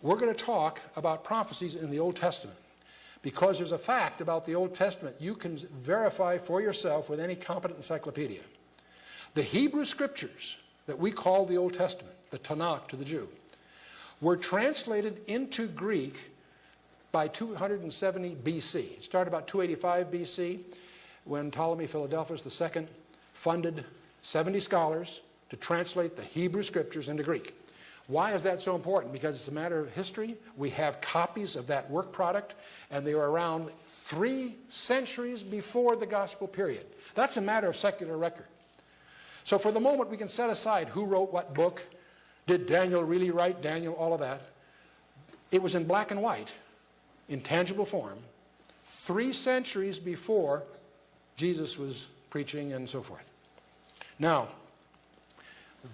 we're going to talk about prophecies in the Old Testament, because there's a fact about the Old Testament you can verify for yourself with any competent encyclopedia. The Hebrew scriptures that we call the Old Testament, the Tanakh to the Jew, were translated into Greek by 270 BC. It started about 285 BC when Ptolemy Philadelphus II funded 70 scholars to translate the Hebrew scriptures into Greek. Why is that so important? Because it's a matter of history. We have copies of that work product, and they were around 3 centuries before the gospel period. That's a matter of secular record. So for the moment, we can set aside who wrote what book. Did Daniel really write Daniel? All of that. It was in black and white, in tangible form, 3 centuries before Jesus was preaching and so forth. Now,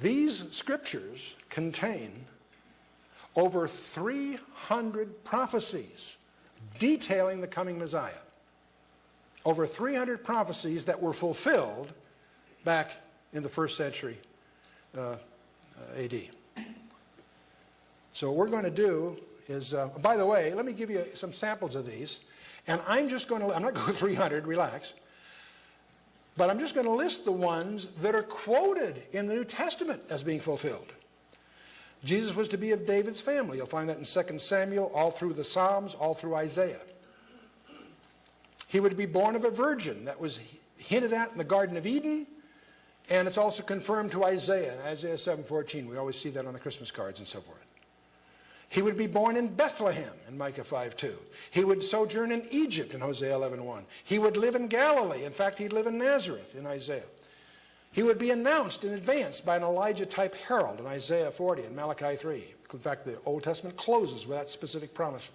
these scriptures contain over 300 prophecies detailing the coming Messiah. Over 300 prophecies that were fulfilled back in the 1st century AD. So what we're going to do is, by the way, let me give you some samples of these. And I'm not going to go 300, relax. But I'm just going to list the ones that are quoted in the New Testament as being fulfilled. Jesus was to be of David's family. You'll find that in 2 Samuel, all through the Psalms, all through Isaiah. He would be born of a virgin. That was hinted at in the Garden of Eden. And it's also confirmed to Isaiah, Isaiah 7:14. We always see that on the Christmas cards and so forth. He would be born in Bethlehem in Micah 5:2. He would sojourn in Egypt in Hosea 11:1. He would live in Galilee. In fact, he'd live in Nazareth in Isaiah. He would be announced in advance by an Elijah-type herald in Isaiah 40 and Malachi 3. In fact, the Old Testament closes with that specific promise.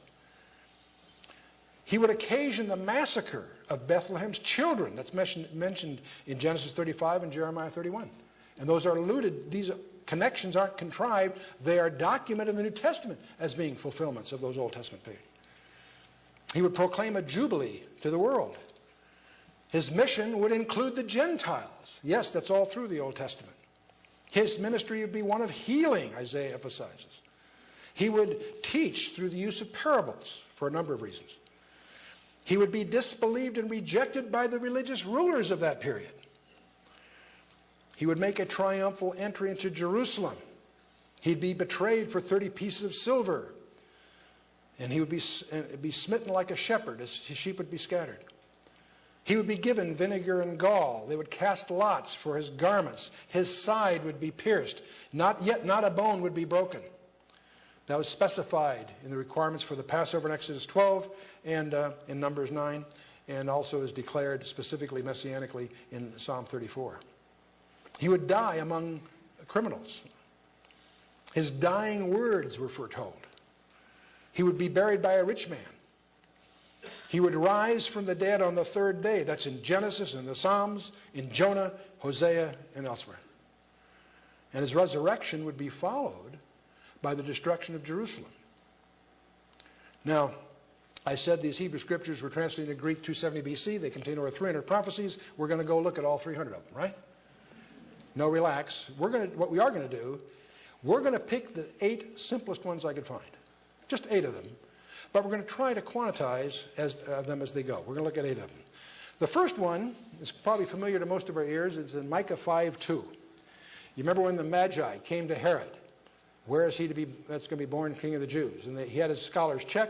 He would occasion the massacre of Bethlehem's children. That's mentioned in Genesis 35 and Jeremiah 31. And those are alluded, these connections aren't contrived. They are documented in the New Testament as being fulfillments of those Old Testament periods. He would proclaim a jubilee to the world. His mission would include the Gentiles. Yes, that's all through the Old Testament. His ministry would be one of healing, Isaiah emphasizes. He would teach through the use of parables for a number of reasons. He would be disbelieved and rejected by the religious rulers of that period. He would make a triumphal entry into Jerusalem. He'd be betrayed for 30 pieces of silver. And he would be smitten like a shepherd, as his sheep would be scattered. He would be given vinegar and gall. They would cast lots for his garments. His side would be pierced. Not a bone would be broken. That was specified in the requirements for the Passover in Exodus 12 and in Numbers 9, and also is declared specifically messianically in Psalm 34. He would die among criminals. His dying words were foretold. He would be buried by a rich man. He would rise from the dead on the 3rd day. That's in Genesis, in the Psalms, in Jonah, Hosea, and elsewhere. And his resurrection would be followed by the destruction of Jerusalem. Now, I said these Hebrew scriptures were translated into Greek 270 BC. They contain over 300 prophecies. We're going to go look at all 300 of them, right? No, relax. What we are going to do, we're going to pick the 8 simplest ones I could find. Just 8 of them. But we're going to try to quantize them as they go. We're going to look at 8 of them. The first one is probably familiar to most of our ears. It's in Micah 5:2. You remember when the Magi came to Herod? Where is he to be? That's going to be born King of the Jews. And he had his scholars check.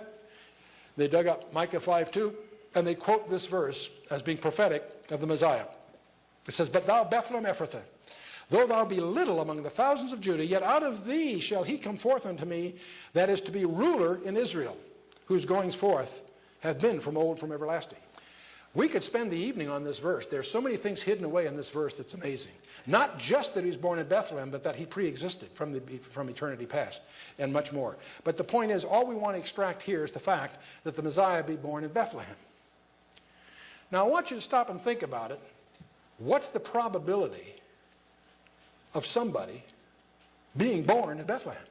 They dug up Micah 5:2, and they quote this verse as being prophetic of the Messiah. It says, "But thou, Bethlehem Ephrathah, though thou be little among the thousands of Judah, yet out of thee shall he come forth unto me, that is to be ruler in Israel, whose goings forth have been from old, from everlasting." We could spend the evening on this verse. There's so many things hidden away in this verse that's amazing. Not just that he was born in Bethlehem, but that he pre-existed from eternity past, and much more. But the point is, all we want to extract here is the fact that the Messiah be born in Bethlehem. Now, I want you to stop and think about it. What's the probability of somebody being born in Bethlehem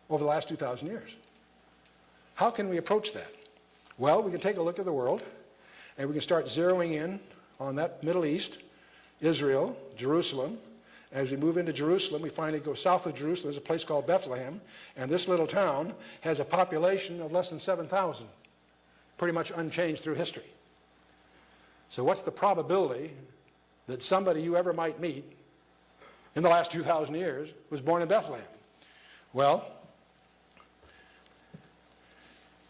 over the last 2,000 years? How can we approach that? Well, we can take a look at the world, and we can start zeroing in on that Middle East, Israel, Jerusalem, As we move into Jerusalem, we finally go south of Jerusalem. There's a place called Bethlehem, and this little town has a population of less than 7,000, pretty much unchanged through history. So what's the probability that somebody you ever might meet in the last 2,000 years was born in Bethlehem? Well,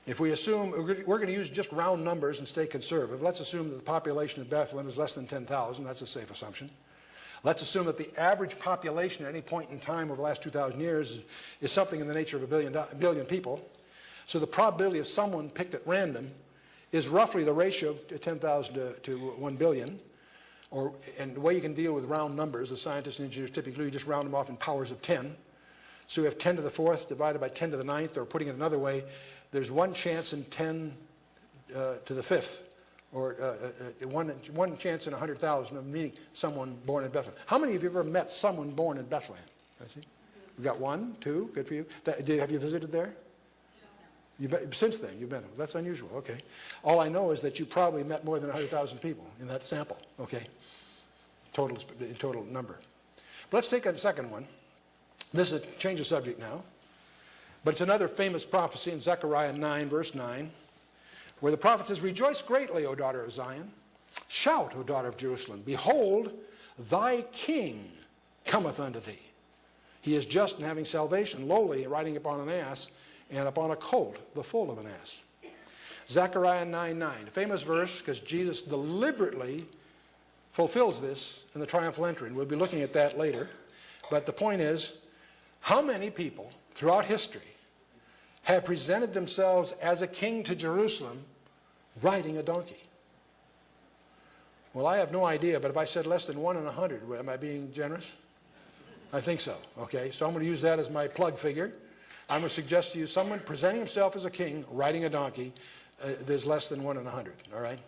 if we assume, we're going to use just round numbers and stay conservative. Let's assume that the population of Bethlehem is less than 10,000. That's a safe assumption. Let's assume that the average population at any point in time over the last 2,000 years is something in the nature of a billion people. So the probability of someone picked at random is roughly the ratio of 10,000 to 1 billion. And the way you can deal with round numbers, the scientists and engineers typically just round them off in powers of 10. So we have 10 to the 4th divided by 10 to the 9th, or putting it another way, there's one chance in 10 to the 5th. Or one chance in 100,000 of meeting someone born in Bethlehem. How many of you have ever met someone born in Bethlehem? I see. We've got 1, 2, good for you. Have you visited there? Since then, you've been. That's unusual, okay. All I know is that you probably met more than 100,000 people in that sample, okay. Total number. But let's take a second one. This is a change of subject now. But it's another famous prophecy in Zechariah 9, verse 9. Where the prophet says, "Rejoice greatly, O daughter of Zion. Shout, O daughter of Jerusalem. Behold, thy king cometh unto thee. He is just and having salvation, lowly, riding upon an ass, and upon a colt, the foal of an ass." Zechariah 9:9, a famous verse because Jesus deliberately fulfills this in the triumphal entry. And we'll be looking at that later. But the point is, how many people throughout history have presented themselves as a king to Jerusalem riding a donkey? Well, I have no idea, but if I said less than 1 in 100, am I being generous? I think so. Okay, so I'm going to use that as my plug figure. I'm going to suggest to you someone presenting himself as a king riding a donkey, there's less than 1 in 100, all right?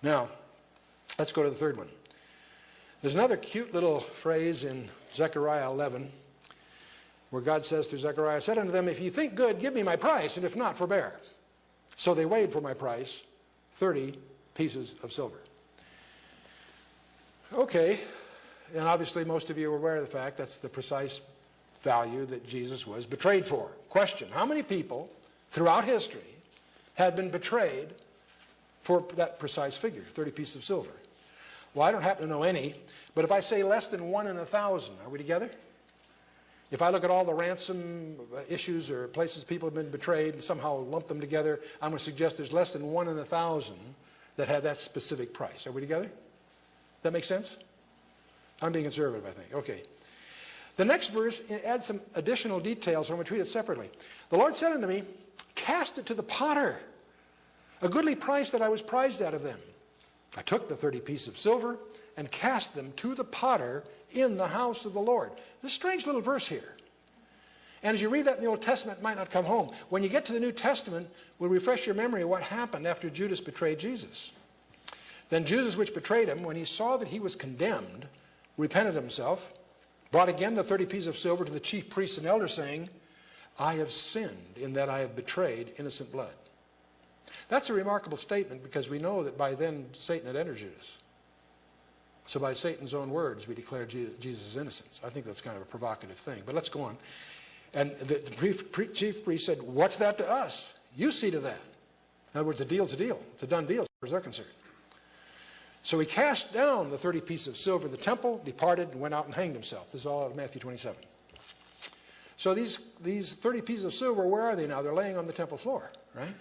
Now, let's go to the third one. There's another cute little phrase in Zechariah 11, where God says through Zechariah, "I said unto them, if you think good, give me my price, and if not, forbear." So they weighed for my price 30 pieces of silver. Okay, and obviously most of you are aware of the fact that's the precise value that Jesus was betrayed for. Question, how many people throughout history have been betrayed for that precise figure, 30 pieces of silver? Well, I don't happen to know any, but if I say less than 1 in 1,000, are we together? If I look at all the ransom issues or places people have been betrayed and somehow lump them together, I'm going to suggest there's less than 1 in 1,000 that had that specific price. Are we together? That make sense? I'm being conservative, I think. Okay. The next verse adds some additional details, so I'm going to treat it separately. "The Lord said unto me, cast it to the potter, a goodly price that I was prized out of them. I took the 30 pieces of silver and cast them to the potter in the house of the Lord." This strange little verse here. And as you read that in the Old Testament, it might not come home. When you get to the New Testament, we'll refresh your memory of what happened after Judas betrayed Jesus. "Then Judas, which betrayed him, when he saw that he was condemned, repented himself, brought again the 30 pieces of silver to the chief priests and elders, saying, I have sinned in that I have betrayed innocent blood." That's a remarkable statement because we know that by then Satan had entered Judas. So by Satan's own words, we declare Jesus' innocence. I think that's kind of a provocative thing. But let's go on. And the chief priest said, "What's that to us? You see to that." In other words, a deal's a deal. It's a done deal as far as they're concerned. So he cast down the 30 pieces of silver in the temple, departed, and went out and hanged himself. This is all out of Matthew 27. So these 30 pieces of silver, where are they now? They're laying on the temple floor, right?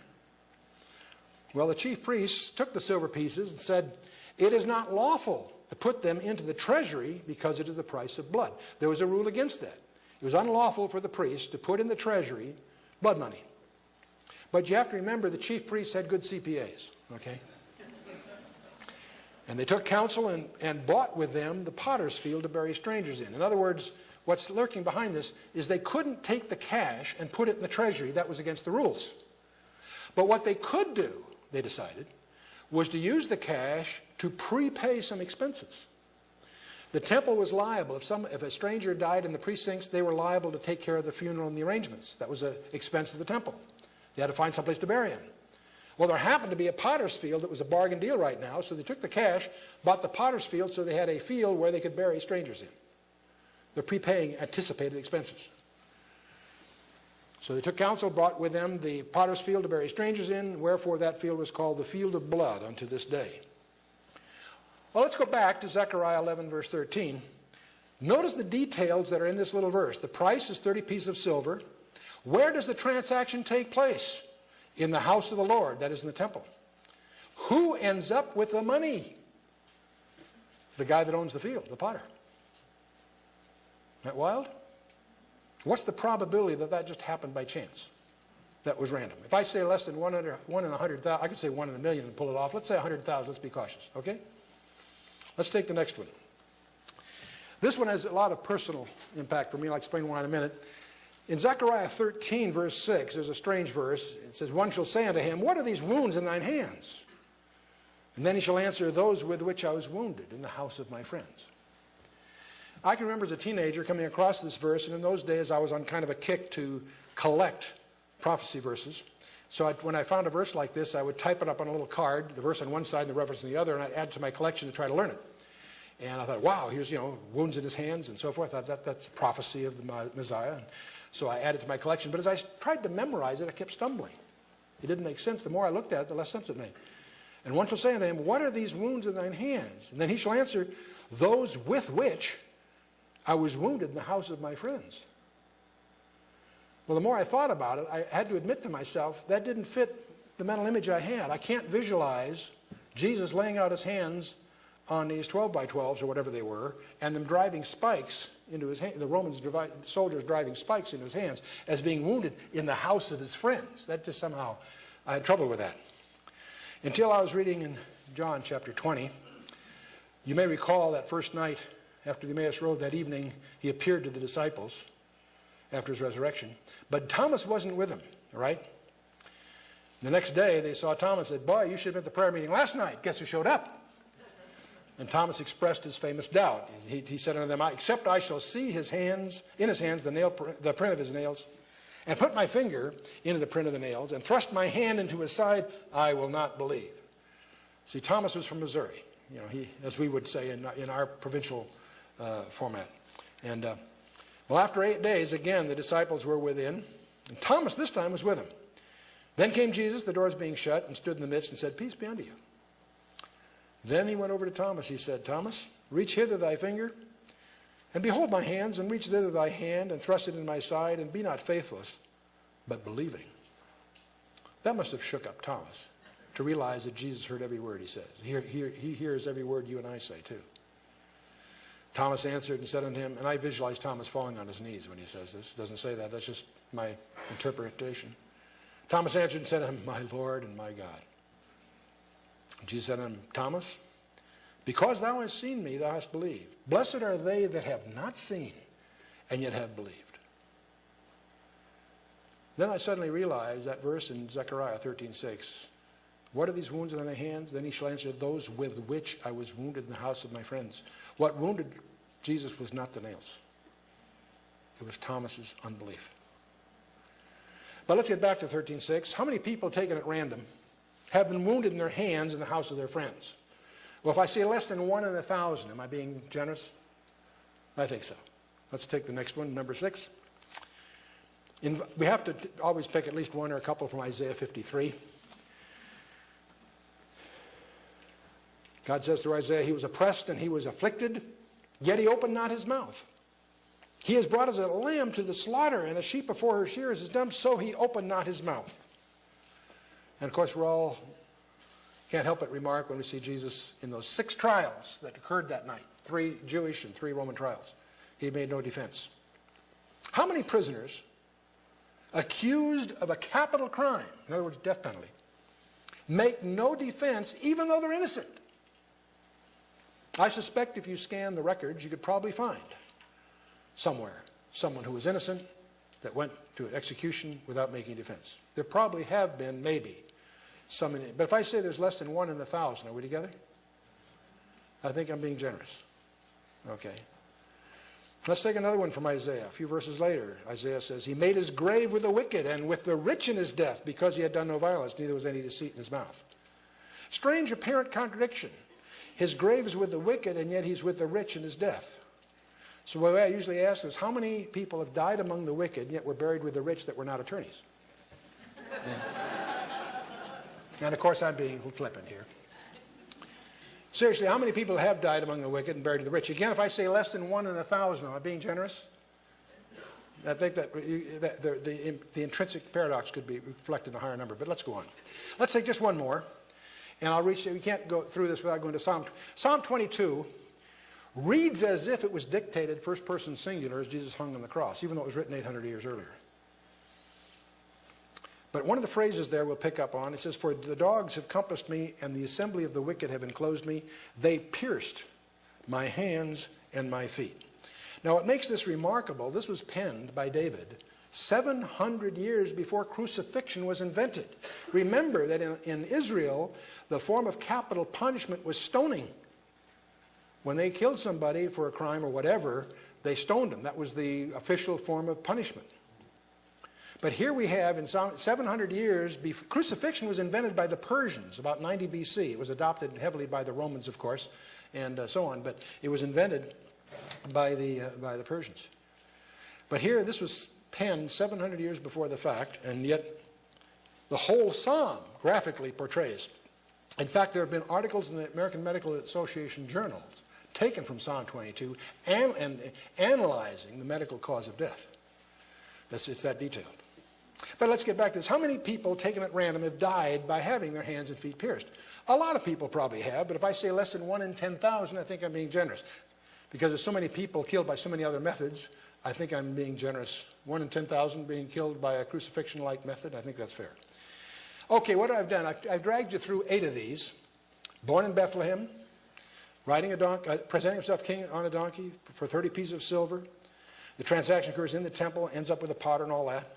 Well, the chief priests took the silver pieces and said, "It is not lawful to put them into the treasury because it is the price of blood." There was a rule against that. It was unlawful for the priests to put in the treasury blood money. But you have to remember the chief priests had good CPAs, okay? And they took counsel and bought with them the potter's field to bury strangers in. In other words, what's lurking behind this is they couldn't take the cash and put it in the treasury. That was against the rules. But what they could do, they decided, was to use the cash to prepay some expenses. The temple was liable. If a stranger died in the precincts, they were liable to take care of the funeral and the arrangements. That was an expense of the temple. They had to find someplace to bury him. Well, there happened to be a potter's field that was a bargain deal right now, so they took the cash, bought the potter's field so they had a field where they could bury strangers in. They're prepaying anticipated expenses. So they took counsel, brought with them the potter's field to bury strangers in, wherefore that field was called the field of blood unto this day. Well, let's go back to Zechariah 11, verse 13. Notice the details that are in this little verse. The price is 30 pieces of silver. Where does the transaction take place? In the house of the Lord, that is in the temple. Who ends up with the money? The guy that owns the field, the potter. Isn't that wild? What's the probability that that just happened by chance? That was random. If I say less than 1 in 100,000, I could say 1 in a million and pull it off. Let's say 100,000. Let's be cautious, okay? Let's take the next one. This one has a lot of personal impact for me. I'll explain why in a minute. In Zechariah 13, verse 6, there's a strange verse. It says, one shall say unto him, what are these wounds in thine hands? And then he shall answer, those with which I was wounded in the house of my friends. I can remember as a teenager coming across this verse, and in those days I was on kind of a kick to collect prophecy verses. So when I found a verse like this, I would type it up on a little card, the verse on one side and the reference on the other, and I'd add it to my collection to try to learn it. And I thought, wow, here's, wounds in his hands and so forth. I thought that's a prophecy of the Messiah. And so I added it to my collection. But as I tried to memorize it, I kept stumbling. It didn't make sense. The more I looked at it, the less sense it made. And one shall say unto him, what are these wounds in thine hands? And then he shall answer, those with which I was wounded in the house of my friends. Well, the more I thought about it, I had to admit to myself, that didn't fit the mental image I had. I can't visualize Jesus laying out his hands on these 12 by 12s or whatever they were, and them driving spikes into his hand, the soldiers driving spikes into his hands as being wounded in the house of his friends. That just somehow, I had trouble with that. Until I was reading in John chapter 20. You may recall that first night after the Emmaus Road that evening, he appeared to the disciples after his resurrection. But Thomas wasn't with him, all right? The next day, they saw Thomas and said, boy, you should have been at the prayer meeting last night. Guess who showed up? And Thomas expressed his famous doubt. He said unto them, except I shall see in his hands the print of his nails, and put my finger into the print of the nails, and thrust my hand into his side, I will not believe. See, Thomas was from Missouri, as we would say in our provincial format. And well, after 8 days, again, the disciples were within, and Thomas this time was with them. Then came Jesus, the doors being shut, and stood in the midst and said, peace be unto you. Then he went over to Thomas. He said, Thomas, reach hither thy finger, and behold my hands, and reach thither thy hand, and thrust it in my side, and be not faithless, but believing. That must have shook up Thomas to realize that Jesus heard every word he says. He hears every word you and I say too. Thomas answered and said unto him, and I visualize Thomas falling on his knees when he says this. It doesn't say that. That's just my interpretation. Thomas answered and said unto him, my Lord and my God. Jesus said unto him, Thomas, because thou hast seen me, thou hast believed. Blessed are they that have not seen and yet have believed. Then I suddenly realized that verse in Zechariah 13:6. What are these wounds in thy hands? Then he shall answer, those with which I was wounded in the house of my friends. What wounded Jesus was not the nails. It was Thomas's unbelief. But let's get back to 13:6. How many people taken at random have been wounded in their hands in the house of their friends? Well, if I say less than 1 in 1,000, am I being generous? I think so. Let's take the next one, number 6. We have to always pick at least one or a couple from Isaiah 53. God says through Isaiah, he was oppressed and he was afflicted, yet he opened not his mouth. He is brought as a lamb to the slaughter, and a sheep before her shearers is dumb, so he opened not his mouth. And of course, can't help but remark when we see Jesus in those 6 trials that occurred that night, 3 Jewish and 3 Roman trials. He made no defense. How many prisoners accused of a capital crime, in other words, death penalty, make no defense even though they're innocent? I suspect if you scan the records, you could probably find somewhere someone who was innocent that went to an execution without making defense. There probably have been, maybe, some in it. But if I say there's less than 1 in 1,000, are we together? I think I'm being generous. Okay. Let's take another one from Isaiah. A few verses later, Isaiah says, he made his grave with the wicked and with the rich in his death, because he had done no violence, neither was any deceit in his mouth. Strange apparent contradiction. His grave is with the wicked, and yet he's with the rich in his death. So the way I usually ask is, how many people have died among the wicked and yet were buried with the rich that were not attorneys? And of course I'm being flippant here. Seriously, how many people have died among the wicked and buried with the rich? Again, if I say less than 1 in 1,000, am I being generous? I think that the intrinsic paradox could be reflected in a higher number, but let's go on. Let's take just one more, and I'll reach. We can't go through this without going to Psalm 22. Reads as if it was dictated first person singular as Jesus hung on the cross, even though it was written 800 years earlier. But one of the phrases there we'll pick up on, it says, "For the dogs have compassed me, and the assembly of the wicked have enclosed me. They pierced my hands and my feet." Now what makes this remarkable, this was penned by David 700 years before crucifixion was invented. Remember that in Israel, the form of capital punishment was stoning. When they killed somebody for a crime or whatever, they stoned them. That was the official form of punishment. But here we have, in 700 years, crucifixion was invented by the Persians, about 90 BC. It was adopted heavily by the Romans, of course, and so on. But it was invented by the Persians. But here, this was penned 700 years before the fact, and yet the whole psalm graphically portrays. In fact, there have been articles in the American Medical Association journals taken from Psalm 22 and analyzing the medical cause of death. It's that detailed. But let's get back to this. How many people taken at random have died by having their hands and feet pierced? A lot of people probably have, but if I say less than 1 in 10,000, I think I'm being generous. Because there's so many people killed by so many other methods, I think I'm being generous. 1 in 10,000 being killed by a crucifixion-like method, I think that's fair. Okay, what I've done, I've dragged you through 8 of these. Born in Bethlehem, riding a donkey, presenting himself king on a donkey for 30 pieces of silver. The transaction occurs in the temple, ends up with a potter and all that.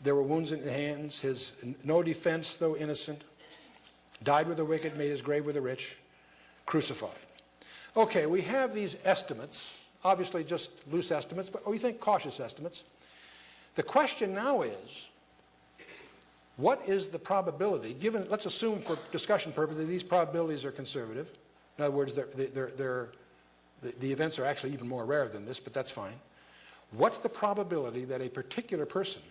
There were wounds in the hands, his no defense, though innocent. Died with the wicked, made his grave with the rich, crucified. Okay, we have these estimates, obviously just loose estimates, but we think cautious estimates. The question now is, what is the probability, given, let's assume for discussion purposes, these probabilities are conservative. In other words, the events are actually even more rare than this, but that's fine. What's the probability that a particular person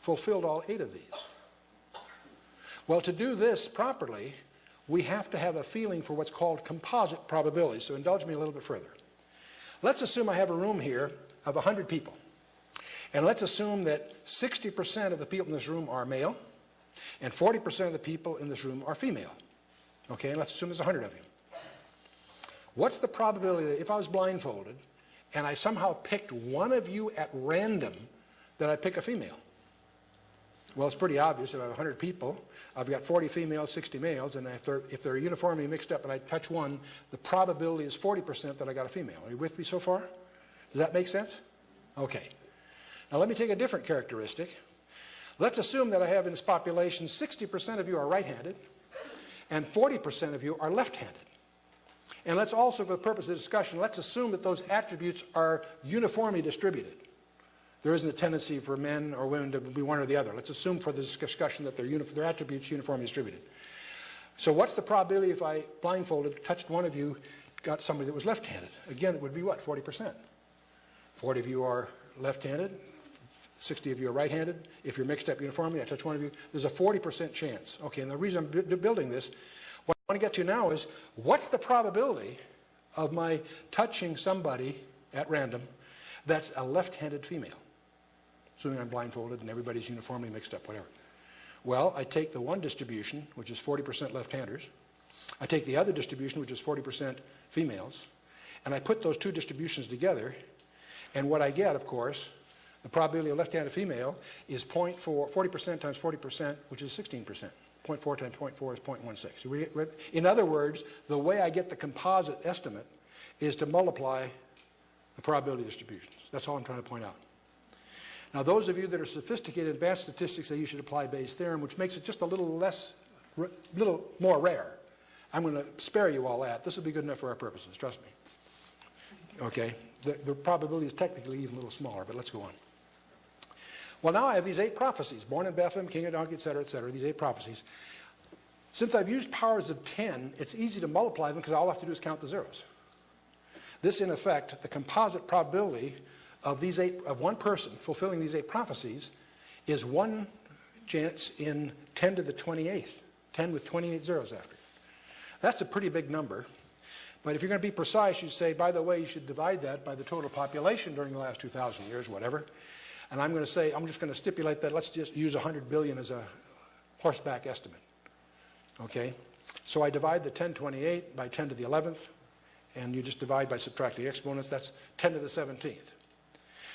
fulfilled all 8 of these? Well, to do this properly, we have to have a feeling for what's called composite probabilities. So indulge me a little bit further. Let's assume I have a room here of 100 people. And let's assume that 60% of the people in this room are male, and 40% of the people in this room are female. Okay, and let's assume there's 100 of you. What's the probability that if I was blindfolded, and I somehow picked one of you at random, that I pick a female? Well, it's pretty obvious. If I have 100 people, I've got 40 females, 60 males, and if they're uniformly mixed up and I touch one, the probability is 40% that I got a female. Are you with me so far? Does that make sense? Okay. Now let me take a different characteristic. Let's assume that I have in this population 60% of you are right-handed and 40% of you are left-handed. And let's also, for the purpose of the discussion, let's assume that those attributes are uniformly distributed. There isn't a tendency for men or women to be one or the other. Let's assume for this discussion that their attributes uniformly distributed. So what's the probability if I blindfolded, touched one of you, got somebody that was left-handed? Again, it would be what? 40%. 40 of you are left-handed, 60 of you are right-handed. If you're mixed up uniformly, I touch one of you, there's a 40% chance. Okay, and the reason I'm building this, what I want to get to now is, what's the probability of my touching somebody at random that's a left-handed female? Assuming I'm blindfolded and everybody's uniformly mixed up, whatever. Well, I take the one distribution, which is 40% left-handers. I take the other distribution, which is 40% females, and I put those two distributions together, and what I get, of course, the probability of left-handed female is 40% times 40%, which is 16%. 0.4 times 0.4 is 0.16. In other words, the way I get the composite estimate is to multiply the probability distributions. That's all I'm trying to point out. Now, those of you that are sophisticated in advanced statistics say you should apply Bayes' theorem, which makes it just a little more rare. I'm going to spare you all that. This will be good enough for our purposes, trust me. Okay, the probability is technically even a little smaller, but let's go on. Well, now I have these 8 prophecies, born in Bethlehem, king of donkey, etc., these 8 prophecies. Since I've used powers of 10, it's easy to multiply them because all I have to do is count the zeros. This, in effect, the composite probability of one person fulfilling these 8 prophecies is 1 chance in 10 to the 28th, 10 with 28 zeros after it. That's a pretty big number. But if you're going to be precise, you say, by the way, you should divide that by the total population during the last 2,000 years, whatever. And I'm going to say, I'm just going to stipulate that let's just use 100 billion as a horseback estimate. Okay? So I divide the 1028 by 10 to the 11th, and you just divide by subtracting exponents. That's 10 to the 17th.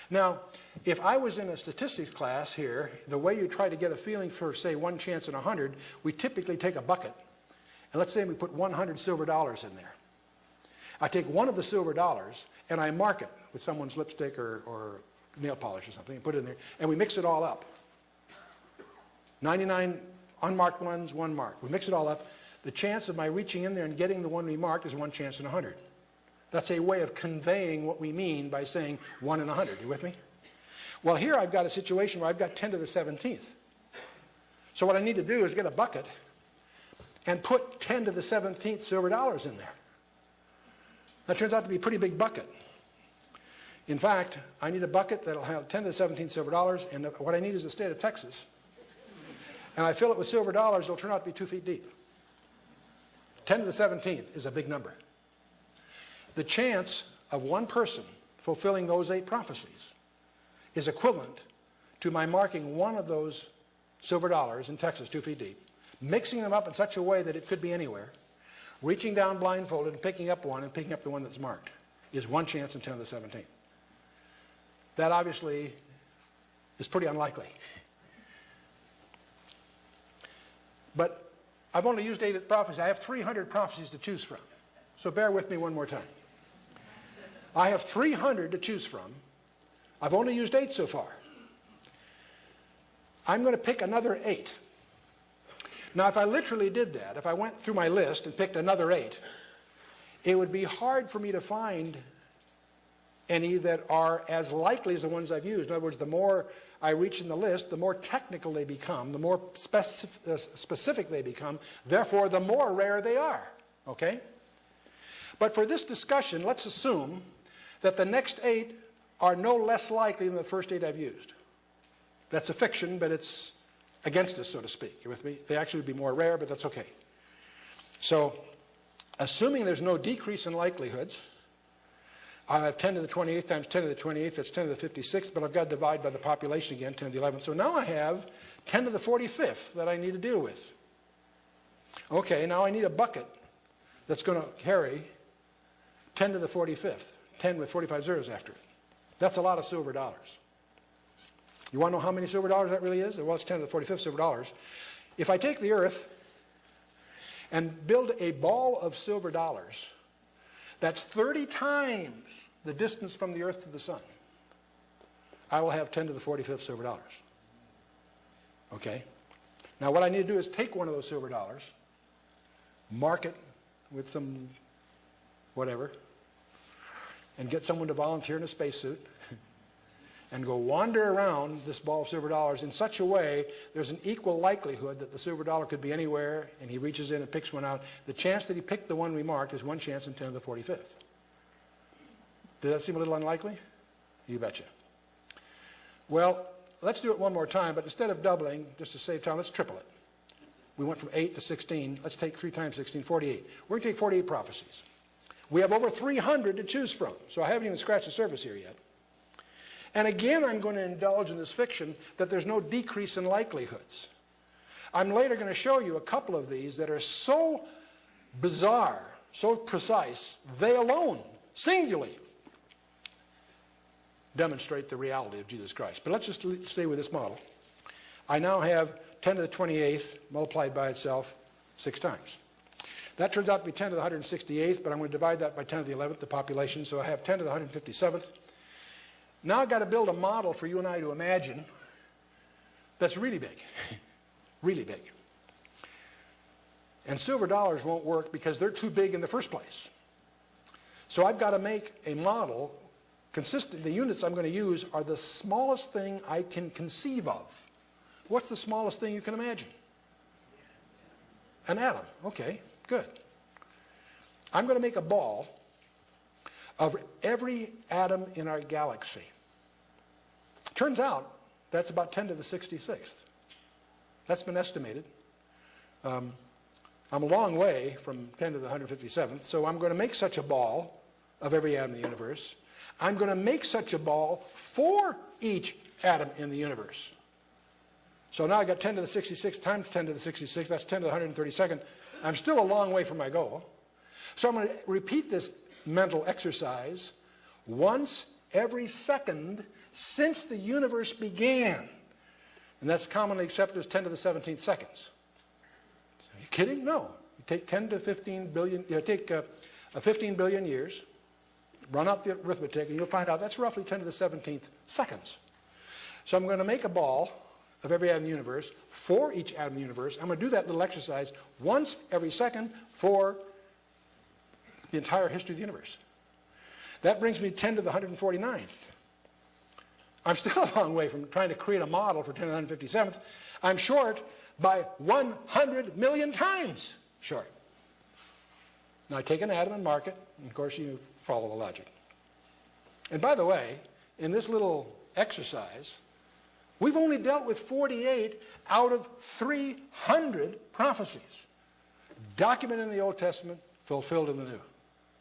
Now, if I was in a statistics class here, the way you try to get a feeling for, say, 1 chance in 100, we typically take a bucket, and let's say we put 100 silver dollars in there. I take one of the silver dollars, and I mark it with someone's lipstick or nail polish or something, and put it in there, and we mix it all up. 99 unmarked ones, 1 marked. We mix it all up. The chance of my reaching in there and getting the one we marked is 1 chance in 100. That's a way of conveying what we mean by saying 1 in 100. You with me? Well, here I've got a situation where I've got 10 to the 17th. So what I need to do is get a bucket and put 10 to the 17th silver dollars in there. That turns out to be a pretty big bucket. In fact, I need a bucket that'll have 10 to the 17th silver dollars, and what I need is the state of Texas. And I fill it with silver dollars, it'll turn out to be 2 feet deep. 10 to the 17th is a big number. The chance of one person fulfilling those 8 prophecies is equivalent to my marking one of those silver dollars in Texas 2 feet deep, mixing them up in such a way that it could be anywhere, reaching down blindfolded and picking up one and picking up the one that's marked is 1 chance in 10 to the 17th. That obviously is pretty unlikely. But I've only used 8 prophecies. I have 300 prophecies to choose from. So bear with me one more time. I have 300 to choose from. I've only used 8 so far. I'm going to pick another 8. Now, if I literally did that, if I went through my list and picked another 8, it would be hard for me to find any that are as likely as the ones I've used. In other words, the more I reach in the list, the more technical they become, the more specific they become, therefore the more rare they are. Okay? But for this discussion, let's assume that the next 8 are no less likely than the first 8 I've used. That's a fiction, but it's against us, so to speak. You with me? They actually would be more rare, but that's okay. So, assuming there's no decrease in likelihoods, I have 10 to the 28th times 10 to the 28th, that's 10 to the 56th, but I've got to divide by the population again, 10 to the 11th. So now I have 10 to the 45th that I need to deal with. Okay, now I need a bucket that's going to carry 10 to the 45th, 10 with 45 zeros after it. That's a lot of silver dollars. You want to know how many silver dollars that really is? Well, it's 10 to the 45th silver dollars. If I take the earth and build a ball of silver dollars, that's 30 times the distance from the earth to the sun, I will have 10 to the 45th silver dollars. Okay? Now what I need to do is take one of those silver dollars, mark it with some whatever, and get someone to volunteer in a spacesuit and go wander around this ball of silver dollars in such a way there's an equal likelihood that the silver dollar could be anywhere, and he reaches in and picks one out. The chance that he picked the one we marked is 1 chance in 10 to the 45th. Did that seem a little unlikely? You betcha. Well, let's do it one more time, but instead of doubling, just to save time, let's triple it. We went from 8 to 16. Let's take 3 times 16, 48. We're going to take 48 prophecies. We have over 300 to choose from, so I haven't even scratched the surface here yet. And again, I'm going to indulge in this fiction that there's no decrease in likelihoods. I'm later going to show you a couple of these that are so bizarre, so precise, they alone, singularly, demonstrate the reality of Jesus Christ. But let's just stay with this model. I now have 10 to the 28th multiplied by itself 6 times. That turns out to be 10 to the 168th, but I'm going to divide that by 10 to the 11th, the population, so I have 10 to the 157th. Now I've got to build a model for you and I to imagine that's really big, really big. And silver dollars won't work because they're too big in the first place. So I've got to make a model consistent. The units I'm going to use are the smallest thing I can conceive of. What's the smallest thing you can imagine? An atom. Okay, good. I'm going to make a ball of every atom in our galaxy. Turns out that's about 10 to the 66th. That's been estimated. I'm a long way from 10 to the 157th, so I'm going to make such a ball of every atom in the universe. I'm going to make such a ball for each atom in the universe. So now I got 10 to the 66th times 10 to the 66th. That's 10 to the 132nd. I'm still a long way from my goal. So I'm going to repeat this mental exercise once every second since the universe began. And that's commonly accepted as 10 to the 17th seconds. Are you kidding? No. You take 10 to 15 billion, you take 15 billion years, run out the arithmetic, and you'll find out that's roughly 10 to the 17th seconds. So I'm going to make a ball of every atom in the universe for each atom in the universe. I'm going to do that little exercise once every second for the entire history of the universe. That brings me 10 to the 149th. I'm still a long way from trying to create a model for 10 to the 157th. I'm short by 100 million times short. Now I take an atom and mark it, and of course you follow the logic. And by the way, in this little exercise, we've only dealt with 48 out of 300 prophecies documented in the Old Testament, fulfilled in the New.